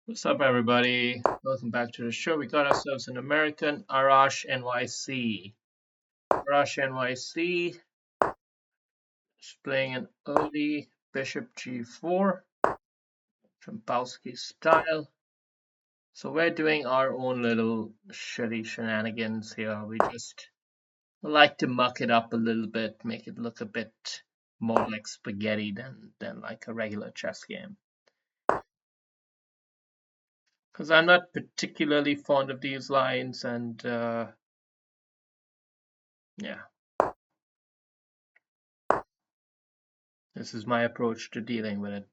What's up, everybody? Welcome back to the show. We got ourselves an American Arash NYC. Arash NYC is playing an early Bishop G4, Trembowski style. So we're doing our own little shitty shenanigans here. We just like to muck it up a little bit, make it look a bit more like spaghetti than like a regular chess game. Because I'm not particularly fond of these lines, and yeah. This is my approach to dealing with it.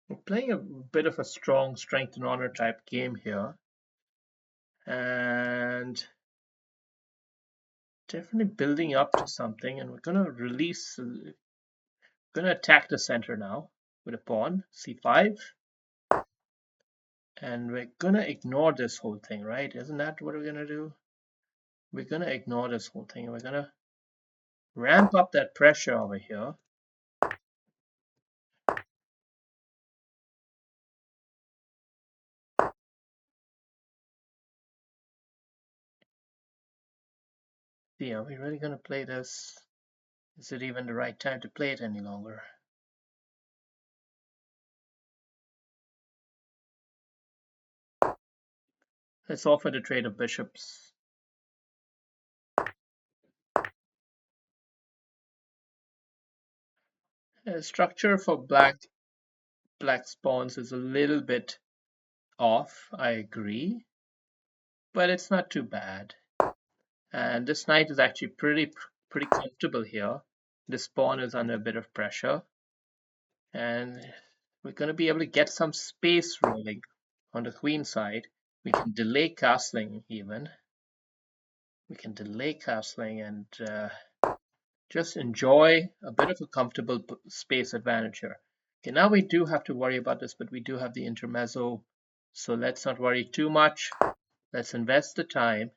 We're playing a bit of a strong strength and honor type game here, and definitely building up to something. And we're gonna attack the center now with a pawn, c5, and we're gonna ignore this whole thing, right? Isn't that what we're gonna do? We're gonna ignore this whole thing, and we're gonna ramp up that pressure over here. See, are we really gonna play this? Is it even the right time to play it any longer? Let's offer the trade of bishops. Structure for black spawns is a little bit off, I agree, but it's not too bad. And this knight is actually pretty comfortable here. This pawn is under a bit of pressure, and we're going to be able to get some space rolling on the queen side. We can delay castling even. We can delay castling and just enjoy a bit of a comfortable space advantage here. Okay, now we do have to worry about this, but we do have the intermezzo, so let's not worry too much. Let's invest the time.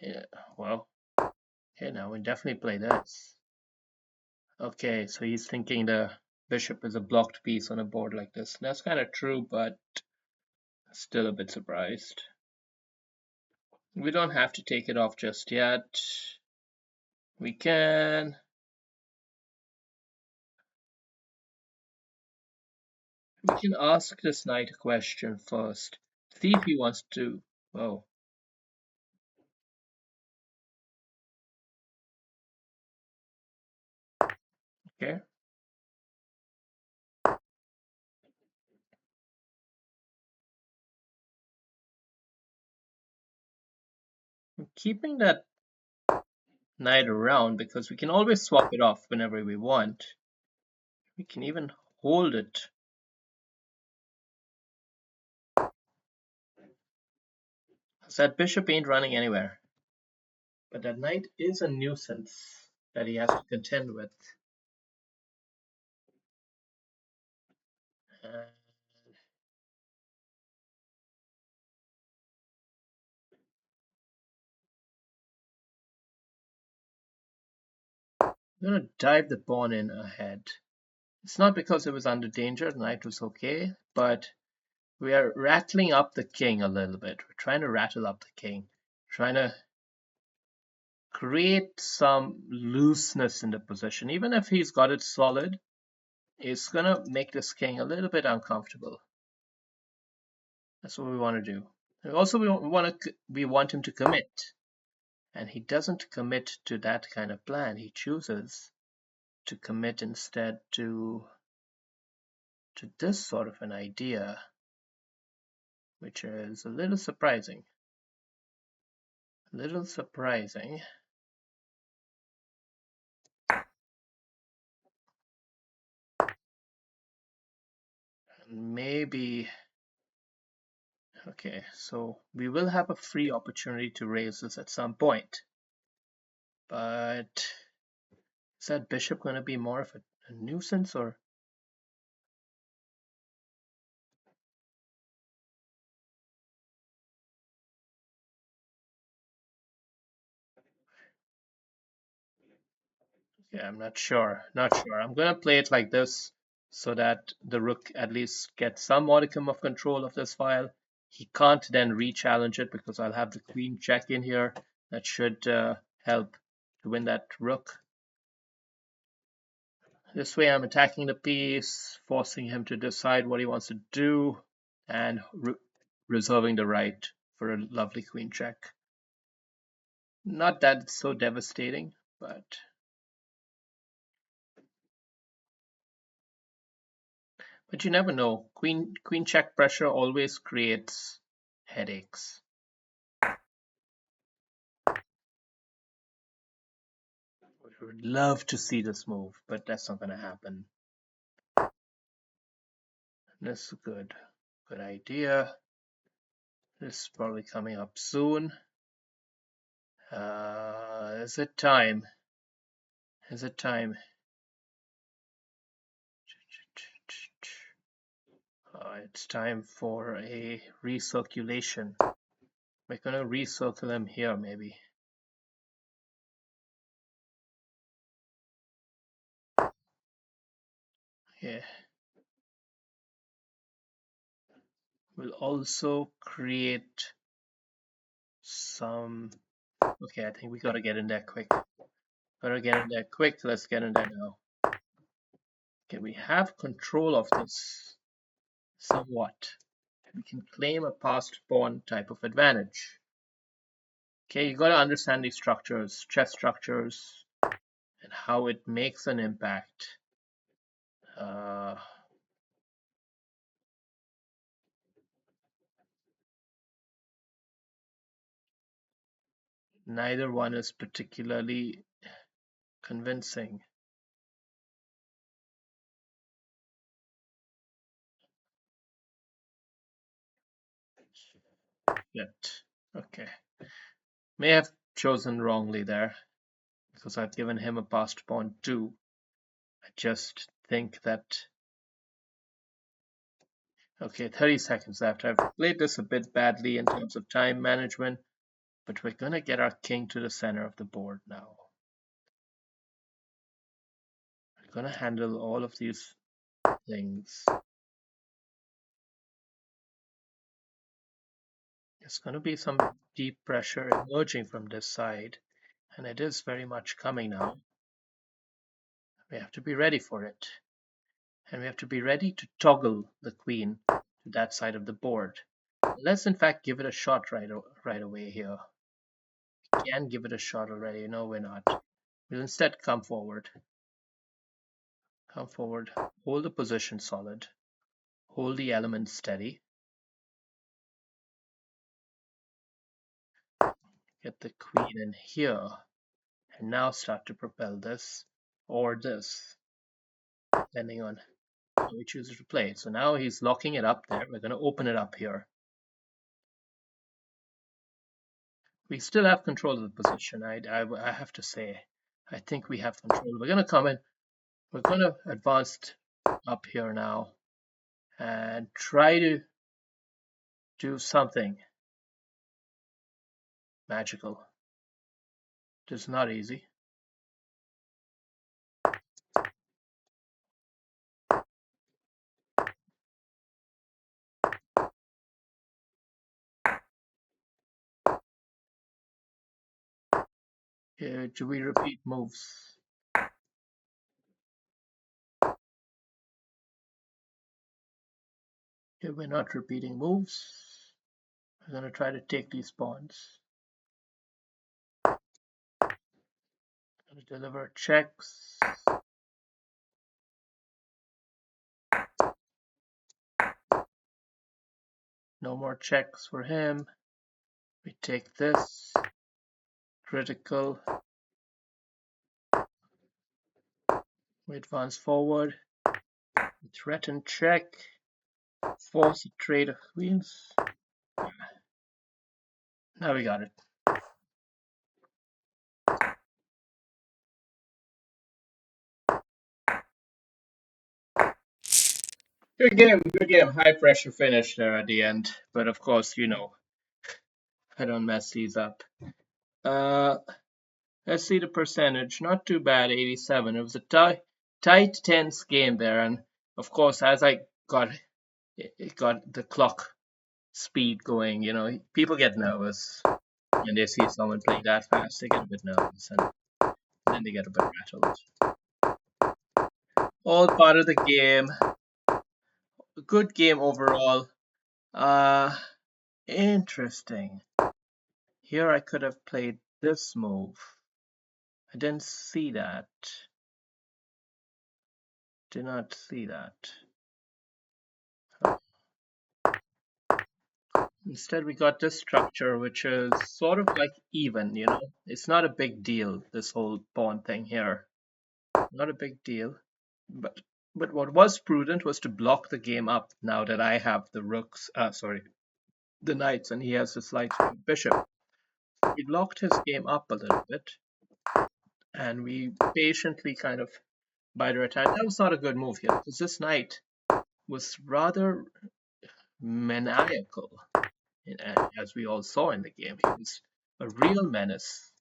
Yeah, well, okay, now we definitely play this. Okay, so he's thinking the bishop is a blocked piece on a board like this. That's kind of true, but still a bit surprised. We don't have to take it off just yet. We can ask this knight a question first. See if he wants to. Oh. Okay. I'm keeping that knight around because we can always swap it off whenever we want. We can even hold it. That bishop ain't running anywhere. But that knight is a nuisance that he has to contend with. I'm gonna dive the pawn in ahead. It's not because it was under danger, the knight was okay, but we are rattling up the king a little bit. We're trying to rattle up the king, trying to create some looseness in the position. Even if he's got it solid, it's gonna make this king a little bit uncomfortable. That's what we want to do. And also, we want him to commit, and he doesn't commit to that kind of plan. He chooses to commit instead to this sort of an idea, which is a little surprising. A little surprising. Maybe. Okay, so we will have a free opportunity to raise this at some point. But is that bishop going to be more of a nuisance, or Yeah, I'm not sure. Not sure. I'm gonna play it like this so that the rook at least gets some modicum of control of this file. He can't then re-challenge it because I'll have the queen check in here. That should help to win that rook. This way I'm attacking the piece, forcing him to decide what he wants to do, and reserving the right for a lovely queen check. Not that it's so devastating, but you never know. Queen check pressure always creates headaches. We would love to see this move, but that's not going to happen. This is good. Good idea. This is probably coming up soon. Is it time? Is it time? It's time for a recirculation. We're going to recircle him here, maybe. Yeah. We'll also create some. Okay, I think we gotta get in there quick. Gotta get in there quick. Let's get in there now. Okay, we have control of this somewhat. We can claim a passed pawn type of advantage. Okay, you gotta understand these structures, chess structures, and how it makes an impact. Neither one is particularly convincing. Yet, okay. May have chosen wrongly there, because I've given him a passed pawn too. I just think that. Okay, 30 seconds left. I've played this a bit badly in terms of time management, but we're gonna get our king to the center of the board now. We're gonna handle all of these things. There's gonna be some deep pressure emerging from this side, and it is very much coming now. We have to be ready for it. And we have to be ready to toggle the queen to that side of the board. Let's in fact give it a shot right away here. We can give it a shot already. No, we're not. We'll instead come forward. Come forward. Hold the position solid. Hold the element steady. Get the queen in here. And now start to propel this or this, depending on how we choose to play it. So now he's locking it up there. We're going to open it up here. We still have control of the position. I have to say, I think we have control. We're going to come in. We're going to advance up here now and try to do something magical. It is not easy. Do we repeat moves? Here we're not repeating moves. We're going to try to take these pawns. Going to deliver checks. No more checks for him. We take this. Critical. We advance forward. We threaten check. Force a trade of queens. Now we got it. Good game, good game. High pressure finish there at the end. But of course, you know, I don't mess these up. Uh, Let's see the percentage. Not too bad, 87. It was a tight, tense game there, and of course, as I got it got the clock speed going, people get nervous when they see someone playing that fast. They get a bit nervous, and then they get a bit rattled. All part of the game. A good game overall. Uh, Interesting. Here I could have played this move. I didn't see that. Did not see that. Instead, we got this structure, which is sort of like even, It's not a big deal, this whole pawn thing here. Not a big deal. But what was prudent was to block the game up now that I have the the knights, and he has the slight bishop. We blocked his game up a little bit, and we patiently kind of bide our time. That was not a good move here, because this knight was rather maniacal, as we all saw in the game. He was a real menace,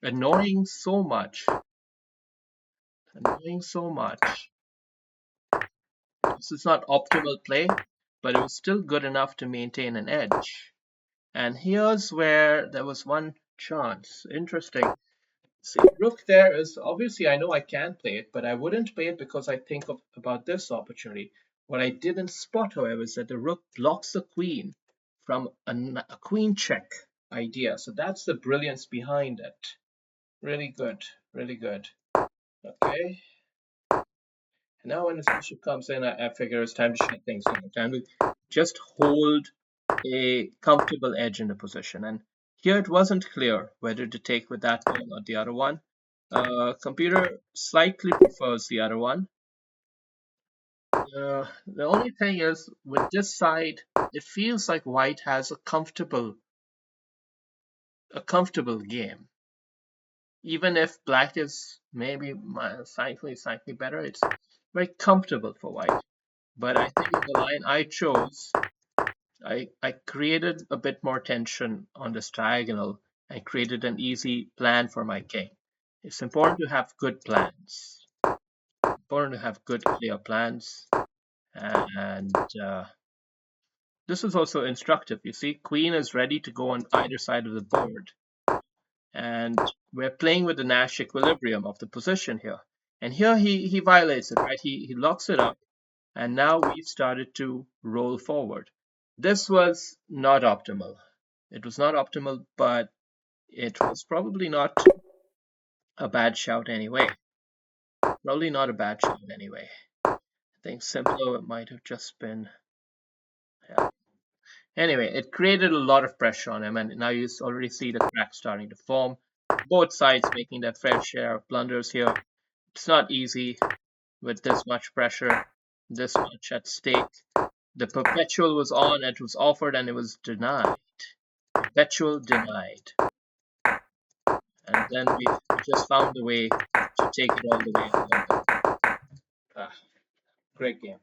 annoying so much. Annoying so much. This is not optimal play, but it was still good enough to maintain an edge. And here's where there was one chance. Interesting. See, rook there is obviously, I know I can play it, but I wouldn't play it because I think about this opportunity. What I didn't spot, however, is that the rook blocks the queen from a queen check idea. So that's the brilliance behind it. Really good, really good. Okay. Now when the bishop comes in, I figure it's time to shut things down. Time to just hold a comfortable edge in the position. And here it wasn't clear whether to take with that one or the other one. Computer slightly prefers the other one. The only thing is, with this side, it feels like white has a comfortable game. Even if black is maybe slightly better, it's very comfortable for white. But I think in the line I chose, I created a bit more tension on this diagonal and created an easy plan for my king. It's important to have good plans. Important to have good, clear plans. And this is also instructive. You see, queen is ready to go on either side of the board. And we're playing with the Nash equilibrium of the position here. And here he violates it, right? He locks it up. And now we've started to roll forward. This was not optimal. It was not optimal, but it was probably not a bad shout anyway. Probably not a bad shout anyway. I think simpler it might have just been. Yeah. Anyway, it created a lot of pressure on him, and now you already see the cracks starting to form. Both sides making their fair share of blunders here. It's not easy with this much pressure, this much at stake. The perpetual was on, it was offered, and it was denied. Perpetual denied. And then we just found a way to take it all the way home. Great game.